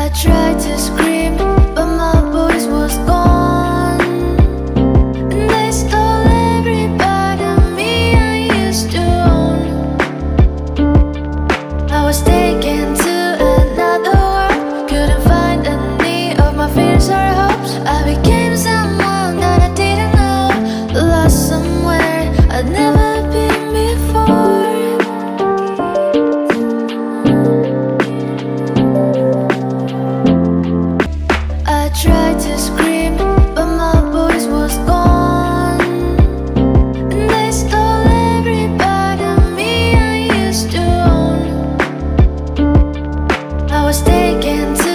I tried to scream, but my voice was gone. And they stole every part of me I used to own. I was taken to another world, couldn't find any of my fears or hopes. I became someone that I didn't know, lost somewhere I'd never been before. I tried to scream, but my voice was gone. And they stole every part of me I used to own. I was taken to